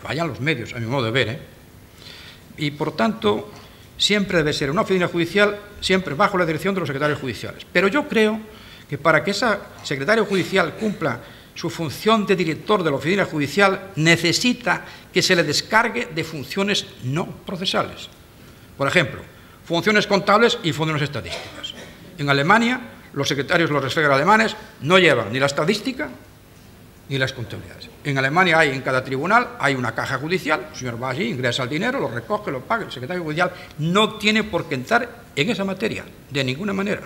fallan los medios, a mi modo de ver, y por tanto siempre debe ser una oficina judicial, siempre bajo la dirección de los secretarios judiciales. Pero yo creo que para que ese secretario judicial cumpla su función de director de la oficina judicial necesita que se le descargue de funciones no procesales. Por ejemplo, funciones contables y funciones estadísticas. En Alemania, los secretarios, los Reichsleger alemanes, no llevan ni la estadística ni las contabilidades. En Alemania hay, en cada tribunal, hay una caja judicial, el señor va allí, ingresa el dinero, lo recoge, lo paga, el secretario judicial no tiene por qué entrar en esa materia, de ninguna manera.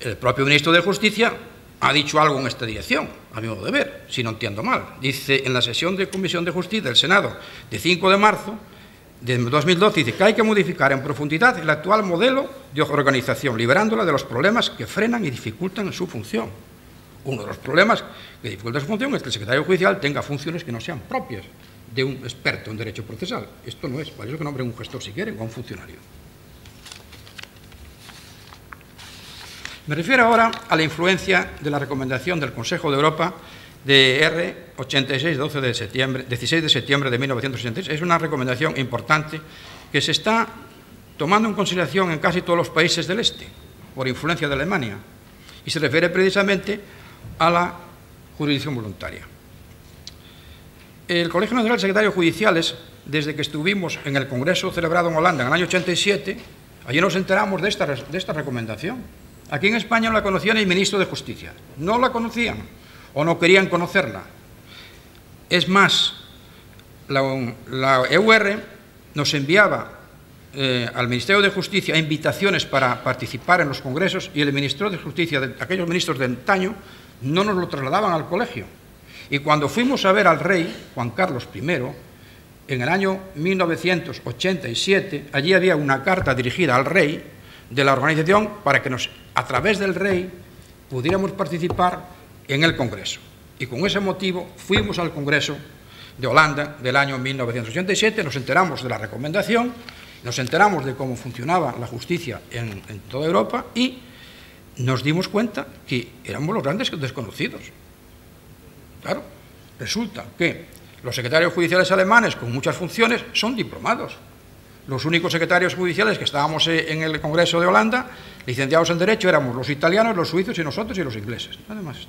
El propio ministro de Justicia ha dicho algo en esta dirección, a mi modo de ver, si no entiendo mal. Dice en la sesión de Comisión de Justicia del Senado de 5 de marzo de 2012, dice que hay que modificar en profundidad el actual modelo de organización, liberándola de los problemas que frenan y dificultan su función. Uno de los problemas que dificulta su función es que el secretario judicial tenga funciones que no sean propias de un experto en derecho procesal. Esto no es, para eso que nombren un gestor si quieren o un funcionario. Me refiero ahora a la influencia de la recomendación del Consejo de Europa de R86, 16 de septiembre de 1986. Es una recomendación importante que se está tomando en consideración en casi todos los países del Este, por influencia de Alemania, y se refiere precisamente a la jurisdicción voluntaria. El Colegio Nacional de Secretarios Judiciales, desde que estuvimos en el Congreso celebrado en Holanda en el año 87, allí nos enteramos de esta recomendación. Aquí en España no la conocía ni el ministro de Justicia, no la conocían o no querían conocerla. Es más, la EUR nos enviaba al Ministerio de Justicia invitaciones para participar en los congresos y el ministro de Justicia, aquellos ministros de antaño, no nos lo trasladaban al colegio. Y cuando fuimos a ver al rey, Juan Carlos I, en el año 1987, allí había una carta dirigida al rey de la organización para que a través del rey pudiéramos participar en el Congreso. Y con ese motivo fuimos al Congreso de Holanda del año 1987, nos enteramos de la recomendación, nos enteramos de cómo funcionaba la justicia en toda Europa y nos dimos cuenta que éramos los grandes desconocidos. Claro, resulta que los secretarios judiciales alemanes con muchas funciones son diplomados. Los únicos secretarios judiciales que estábamos en el Congreso de Holanda, licenciados en Derecho, éramos los italianos, los suizos y nosotros y los ingleses. Nada más.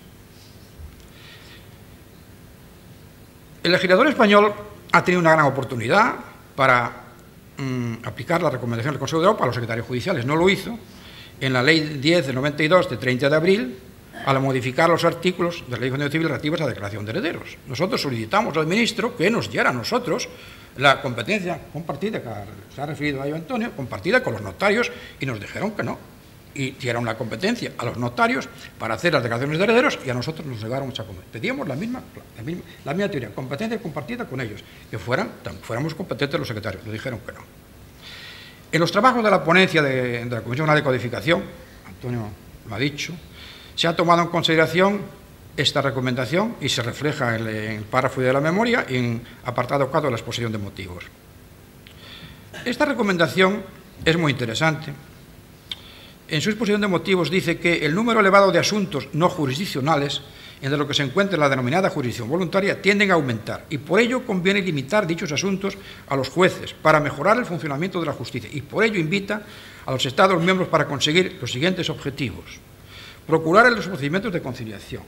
El legislador español ha tenido una gran oportunidad para aplicar la recomendación del Consejo de Europa a los secretarios judiciales. No lo hizo en la Ley 10 del 92, de 30 de abril, al modificar los artículos de la Ley de Función Civil relativos a la declaración de herederos. Nosotros solicitamos al ministro que nos diera a nosotros la competencia compartida, que se ha referido a ello Antonio, compartida con los notarios, y nos dijeron que no. Y dieron la competencia a los notarios para hacer las declaraciones de herederos y a nosotros nos negaron esa competencia. Pedíamos la misma teoría, competencia compartida con ellos, que fuéramos competentes los secretarios. Nos dijeron que no. En los trabajos de la ponencia de la Comisión Nacional de Codificación, Antonio lo ha dicho, se ha tomado en consideración esta recomendación y se refleja en el párrafo de la memoria y en apartado 4 de la exposición de motivos. Esta recomendación es muy interesante. En su exposición de motivos dice que el número elevado de asuntos no jurisdiccionales, entre lo que se encuentra en la denominada jurisdicción voluntaria, tienden a aumentar y por ello conviene limitar dichos asuntos a los jueces para mejorar el funcionamiento de la justicia y por ello invita a los Estados miembros para conseguir los siguientes objetivos: procurar los procedimientos de conciliación,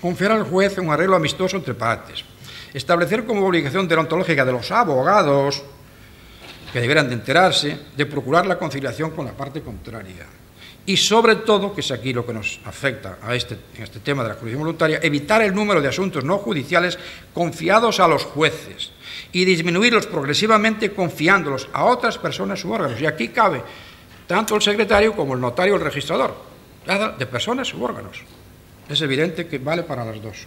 confiar al juez un arreglo amistoso entre partes, establecer como obligación deontológica de los abogados que deberán de enterarse de procurar la conciliación con la parte contraria y, sobre todo, que es aquí lo que nos afecta en este tema de la jurisdicción voluntaria, evitar el número de asuntos no judiciales confiados a los jueces y disminuirlos progresivamente confiándolos a otras personas u órganos. Y aquí cabe tanto el secretario como el notario o el registrador, de personas u órganos. Es evidente que vale para las dos.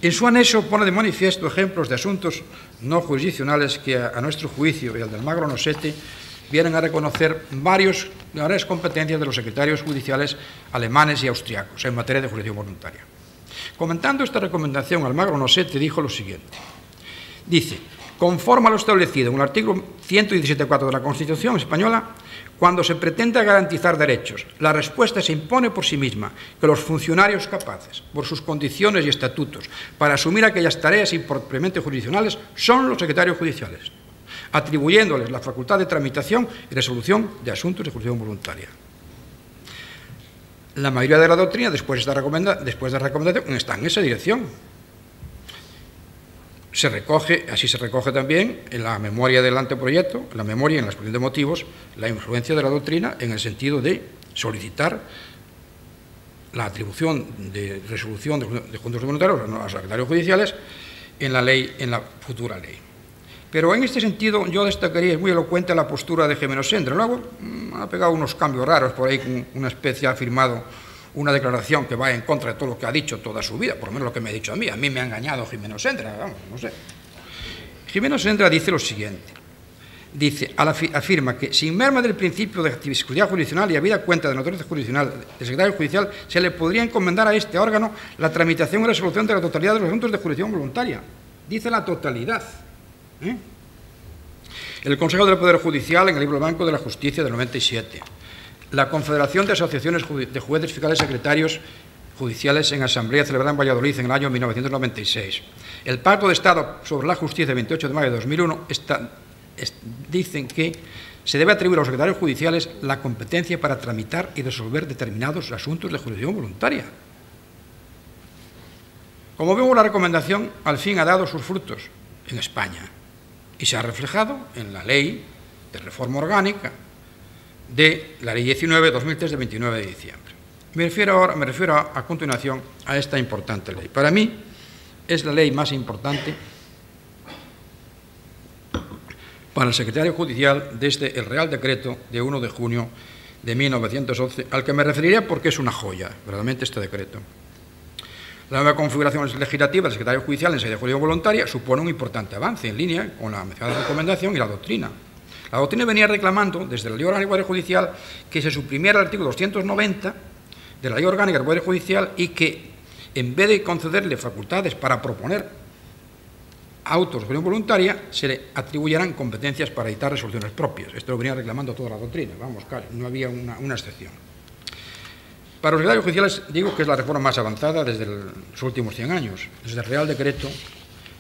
En su anexo pone de manifiesto ejemplos de asuntos no jurisdiccionales que, a nuestro juicio y al del Magro Nossetti, vienen a reconocer varias competencias de los secretarios judiciales alemanes y austriacos en materia de jurisdicción voluntaria. Comentando esta recomendación, Almagro Nossetti dijo lo siguiente. Dice, conforme a lo establecido en el artículo 117.4 de la Constitución española, cuando se pretende garantizar derechos, la respuesta se impone por sí misma, que los funcionarios capaces, por sus condiciones y estatutos, para asumir aquellas tareas impropiamente jurisdiccionales son los secretarios judiciales, atribuyéndoles la facultad de tramitación y resolución de asuntos de jurisdicción voluntaria. La mayoría de la doctrina, después de recomendación, está en esa dirección. Así se recoge también en la memoria del anteproyecto, en la memoria y en la exposición de motivos, la influencia de la doctrina en el sentido de solicitar la atribución de resolución de juntos voluntarios a los secretarios judiciales en la ley, en la futura ley. Pero en este sentido yo destacaría, es muy elocuente la postura de Gimeno Sendra. Luego ha pegado unos cambios raros por ahí, con una especie, ha firmado una declaración que va en contra de todo lo que ha dicho toda su vida, por lo menos lo que me ha dicho a mí me ha engañado Gimeno Sendra, vamos, no sé. Gimeno Sendra dice lo siguiente, afirma que sin merma del principio de actividad jurisdiccional y habida cuenta de la autoridad jurisdiccional del secretario judicial, se le podría encomendar a este órgano la tramitación y resolución de la totalidad de los asuntos de jurisdicción voluntaria. Dice la totalidad. El Consejo del Poder Judicial en el Libro Blanco de la Justicia del 97. La Confederación de Asociaciones de Jueces, Fiscales y Secretarios Judiciales en Asamblea celebrada en Valladolid en el año 1996. El Pacto de Estado sobre la Justicia del 28 de mayo de 2001 dicen que se debe atribuir a los secretarios judiciales la competencia para tramitar y resolver determinados asuntos de jurisdicción voluntaria. Como vemos, la recomendación al fin ha dado sus frutos en España y se ha reflejado en la Ley de Reforma Orgánica de la Ley 19/2003 de 29 de diciembre. Me refiero a continuación a esta importante ley. Para mí es la ley más importante para el secretario judicial desde el Real Decreto de 1 de junio de 1911, al que me referiré porque es una joya, verdaderamente, este decreto. La nueva configuración legislativa del secretario judicial en sede de jurisdicción voluntaria supone un importante avance en línea con la mencionada recomendación y la doctrina. La doctrina venía reclamando, desde la Ley Orgánica del Poder Judicial, que se suprimiera el artículo 290 de la Ley Orgánica del Poder Judicial y que, en vez de concederle facultades para proponer autos de jurisdicción voluntaria, se le atribuyeran competencias para dictar resoluciones propias. Esto lo venía reclamando toda la doctrina, vamos, claro, no había una excepción. Para los secretarios judiciales digo que es la reforma más avanzada desde los últimos 100 años, desde el Real Decreto,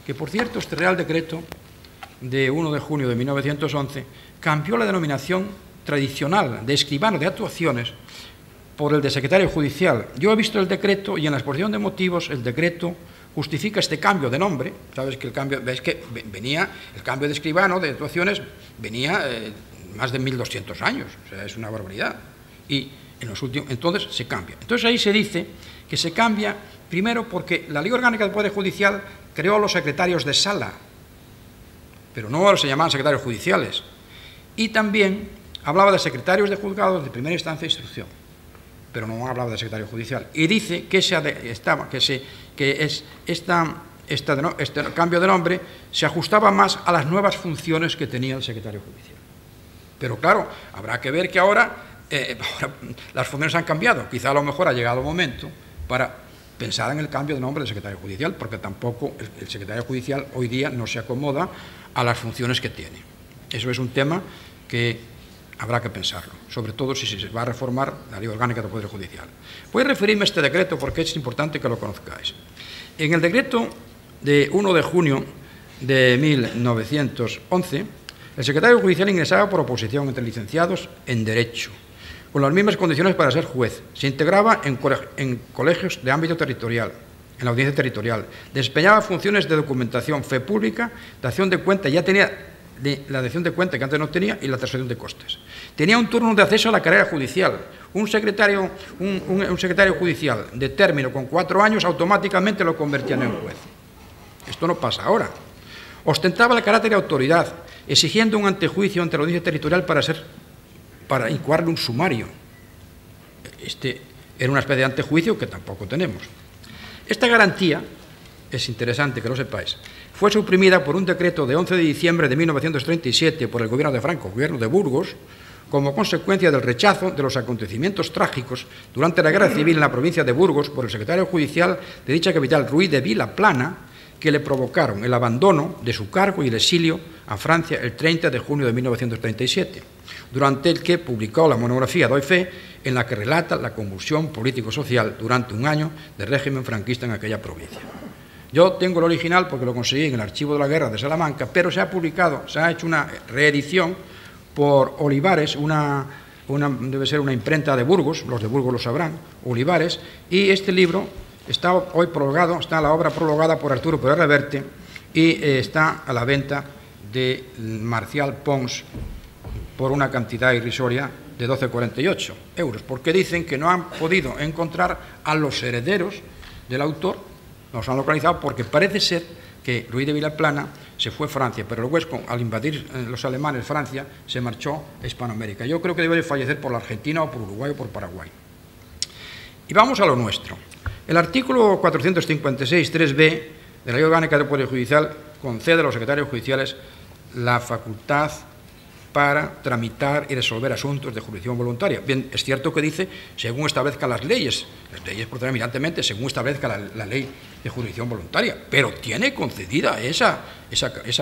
que por cierto este Real Decreto de 1 de junio de 1911 cambió la denominación tradicional de escribano de actuaciones por el de secretario judicial. Yo he visto el decreto y en la exposición de motivos el decreto justifica este cambio de nombre. Sabes que el cambio de escribano de actuaciones venía más de 1200 años, o sea, es una barbaridad. Y entonces se cambia. Entonces ahí se dice que se cambia primero porque la Ley Orgánica del Poder Judicial creó a los secretarios de sala, pero no se llamaban secretarios judiciales. Y también hablaba de secretarios de juzgados de primera instancia e instrucción, pero no hablaba de secretario judicial. Y dice que este cambio de nombre se ajustaba más a las nuevas funciones que tenía el secretario judicial. Pero claro, habrá que ver que ahora las funciones han cambiado. Quizá a lo mejor ha llegado el momento para pensar en el cambio de nombre del secretario judicial, porque tampoco el secretario judicial hoy día no se acomoda a las funciones que tiene. Eso es un tema que habrá que pensarlo, sobre todo si se va a reformar la Ley Orgánica del Poder Judicial. Voy a referirme a este decreto porque es importante que lo conozcáis. En el decreto de 1 de junio de 1911, el secretario judicial ingresaba por oposición entre licenciados en Derecho, con las mismas condiciones para ser juez. Se integraba en colegios de ámbito territorial, en la audiencia territorial. Desempeñaba funciones de documentación, fe pública, dación de cuenta, ya tenía la dación de cuenta que antes no tenía, y la transacción de costes. Tenía un turno de acceso a la carrera judicial. Un secretario judicial de término con 4 años automáticamente lo convertían en juez. Esto no pasa ahora. Ostentaba el carácter de autoridad, exigiendo un antejuicio ante la audiencia territorial para incoarle un sumario. Este era una especie de antejuicio que tampoco tenemos. Esta garantía, es interesante que lo sepáis, fue suprimida por un decreto de 11 de diciembre de 1937 por el gobierno de Franco, gobierno de Burgos, como consecuencia del rechazo de los acontecimientos trágicos durante la Guerra Civil en la provincia de Burgos por el secretario judicial de dicha capital, Ruiz de Vilaplana, que le provocaron el abandono de su cargo y el exilio a Francia el 30 de junio de 1937, durante el que publicó la monografía Doy Fe, en la que relata la convulsión político-social durante un año de régimen franquista en aquella provincia. Yo tengo el original porque lo conseguí en el Archivo de la Guerra de Salamanca, pero se ha publicado, se ha hecho una reedición por Olivares, debe ser una imprenta de Burgos, los de Burgos lo sabrán, Olivares, y este libro está hoy prologado, está la obra prologada por Arturo Pérez Reverte y está a la venta de Marcial Pons por una cantidad irrisoria de 12,48 euros, porque dicen que no han podido encontrar a los herederos del autor, no se han localizado porque parece ser que Luis de Vilaplana se fue a Francia, pero el Huesco, al invadir los alemanes Francia, se marchó a Hispanoamérica. Yo creo que debe de fallecer por la Argentina o por Uruguay o por Paraguay. Y vamos a lo nuestro. El artículo 456.3b de la Ley Orgánica del Poder Judicial concede a los secretarios judiciales la facultad para tramitar y resolver asuntos de jurisdicción voluntaria. Bien, es cierto que dice, según establezcan las leyes proceden eminentemente según establezca la ley de jurisdicción voluntaria, pero tiene concedida esa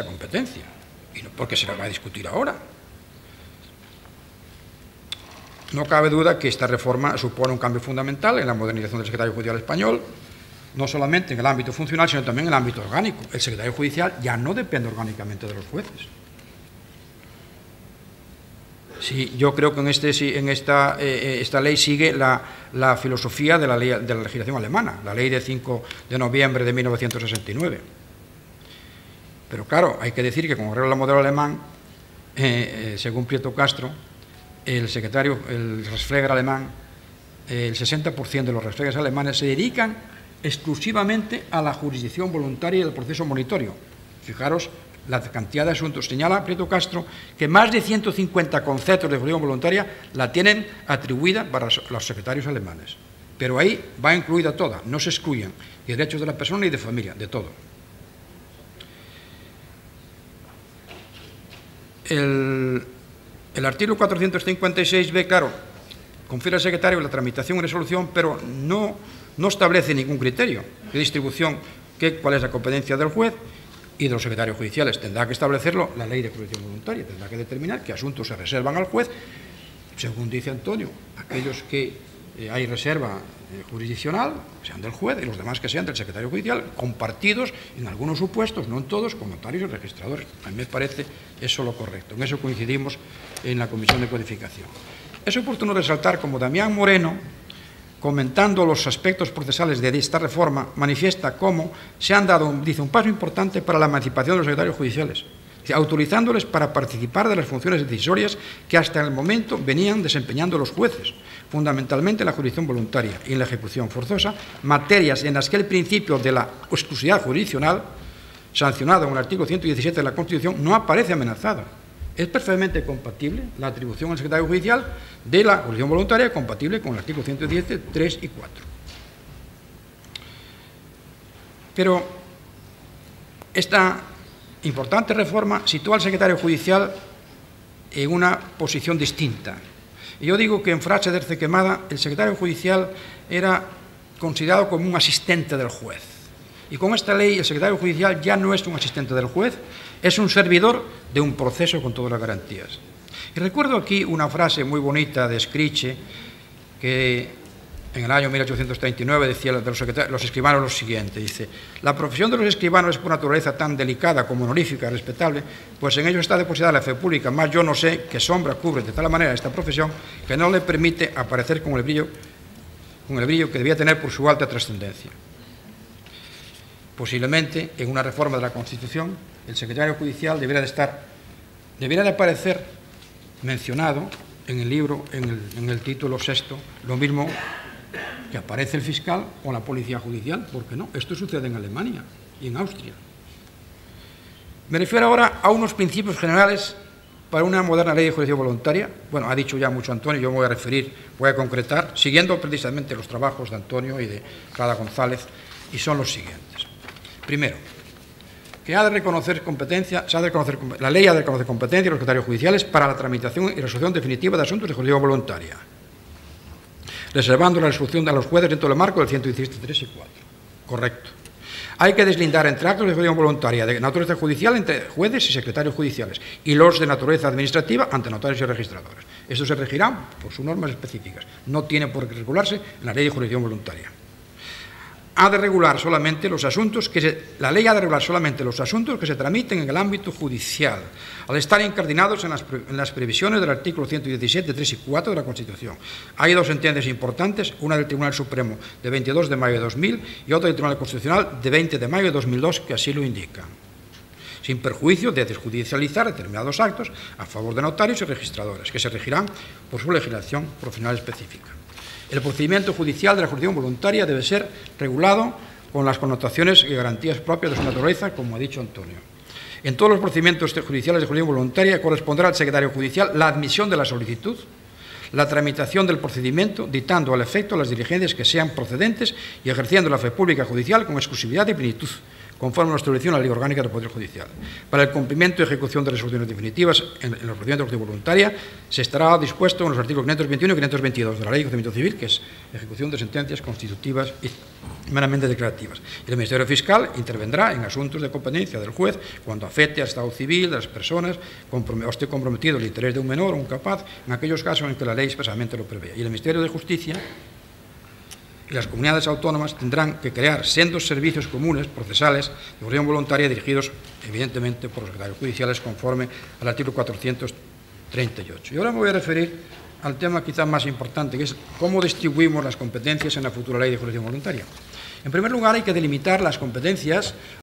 competencia, y no porque se la va a discutir ahora. No cabe duda que esta reforma supone un cambio fundamental en la modernización del secretario judicial español, no solamente en el ámbito funcional, sino también en el ámbito orgánico. El secretario judicial ya no depende orgánicamente de los jueces. Sí, yo creo que esta ley sigue la filosofía de la legislación alemana, la ley de 5 de noviembre de 1969. Pero claro, hay que decir que como regla el modelo alemán, según Prieto Castro, el Rechtsfleger alemán, el 60% de los Rechtsflegers alemanes se dedican exclusivamente a la jurisdicción voluntaria y al proceso monitorio. Fijaros la cantidad de asuntos. Señala Prieto Castro que más de 150 conceptos de jurisdicción voluntaria la tienen atribuida para los secretarios alemanes. Pero ahí va incluida toda, no se excluyen ni derechos de la persona ni de familia, de todo. El artículo 456b, claro, confiere al secretario la tramitación y resolución, pero no establece ningún criterio de distribución, cuál es la competencia del juez y de los secretarios judiciales. Tendrá que establecerlo la ley de jurisdicción voluntaria, tendrá que determinar qué asuntos se reservan al juez, según dice Antonio, aquellos que hay reserva jurisdiccional, sean del juez, y los demás que sean del secretario judicial, compartidos en algunos supuestos, no en todos, con notarios y registradores. A mí me parece eso lo correcto. En eso coincidimos en la Comisión de Codificación. Es oportuno resaltar como Damián Moreno, comentando los aspectos procesales de esta reforma, manifiesta cómo se han dado, dice, un paso importante para la emancipación de los secretarios judiciales, autorizándoles para participar de las funciones decisorias que hasta el momento venían desempeñando los jueces, fundamentalmente en la jurisdicción voluntaria y en la ejecución forzosa, materias en las que el principio de la exclusividad jurisdiccional, sancionado en el artículo 117 de la Constitución, no aparece amenazado. Es perfectamente compatible la atribución al secretario judicial de la jurisdicción voluntaria, compatible con el artículo 117, 3 y 4. Pero esta importante reforma sitúa al secretario judicial en una posición distinta. Y yo digo que en frase de Cerquemada, el secretario judicial era considerado como un asistente del juez. Y con esta ley el secretario judicial ya no es un asistente del juez, es un servidor de un proceso con todas las garantías. Y recuerdo aquí una frase muy bonita de Scriche, que en el año 1839 decía de los escribanos lo siguiente, dice: la profesión de los escribanos es por naturaleza tan delicada como honorífica y respetable, pues en ellos está depositada la fe pública, más yo no sé qué sombra cubre de tal manera esta profesión que no le permite aparecer con el brillo que debía tener por su alta trascendencia. Posiblemente, en una reforma de la Constitución, el secretario judicial debiera de aparecer mencionado en el libro, en el título sexto, lo mismo que aparece el fiscal o la policía judicial. ¿Por qué no? Esto sucede en Alemania y en Austria. Me refiero ahora a unos principios generales para una moderna ley de jurisdicción voluntaria. Bueno, ha dicho ya mucho Antonio, yo me voy a referir, voy a concretar, siguiendo precisamente los trabajos de Antonio y de Clara González, y son los siguientes. Primero, que la ley ha de reconocer competencia de los secretarios judiciales para la tramitación y resolución definitiva de asuntos de jurisdicción voluntaria, reservando la resolución de los jueces dentro del marco del 117, 3 y 4. Correcto. Hay que deslindar entre actos de ejecución voluntaria de naturaleza judicial entre jueces y secretarios judiciales y los de naturaleza administrativa ante notarios y registradores. Estos se regirán por sus normas específicas. No tiene por qué regularse en la ley de jurisdicción voluntaria. La ley ha de regular solamente los asuntos que se tramiten en el ámbito judicial, al estar incardinados en las previsiones del artículo 117, 3 y 4 de la Constitución. Hay dos sentencias importantes, una del Tribunal Supremo de 22 de mayo de 2000 y otra del Tribunal Constitucional de 20 de mayo de 2002 que así lo indican, sin perjuicio de desjudicializar determinados actos a favor de notarios y registradores, que se regirán por su legislación profesional específica. El procedimiento judicial de la jurisdicción voluntaria debe ser regulado con las connotaciones y garantías propias de su naturaleza, como ha dicho Antonio. En todos los procedimientos judiciales de jurisdicción voluntaria corresponderá al secretario judicial la admisión de la solicitud, la tramitación del procedimiento, dictando al efecto las diligencias que sean procedentes y ejerciendo la fe pública judicial con exclusividad y plenitud, conforme a lo establecido en la Ley Orgánica del Poder Judicial. Para el cumplimiento y ejecución de resoluciones definitivas en los procedimientos de jurisdicción voluntaria se estará dispuesto en los artículos 521 y 522 de la Ley de Procedimiento Civil, que es ejecución de sentencias constitutivas y meramente declarativas. El Ministerio Fiscal intervendrá en asuntos de competencia del juez cuando afecte al estado civil de las personas o esté comprometido el interés de un menor o un capaz, en aquellos casos en que la ley expresamente lo prevé. Y el Ministerio de Justicia y las comunidades autónomas tendrán que crear sendos servicios comunes procesales de jurisdicción voluntaria dirigidos, evidentemente, por los secretarios judiciales conforme al artículo 438. Y ahora me voy a referir al tema quizá más importante, que es cómo distribuimos las competencias en la futura ley de jurisdicción voluntaria. En primer lugar, hay que delimitar las competencias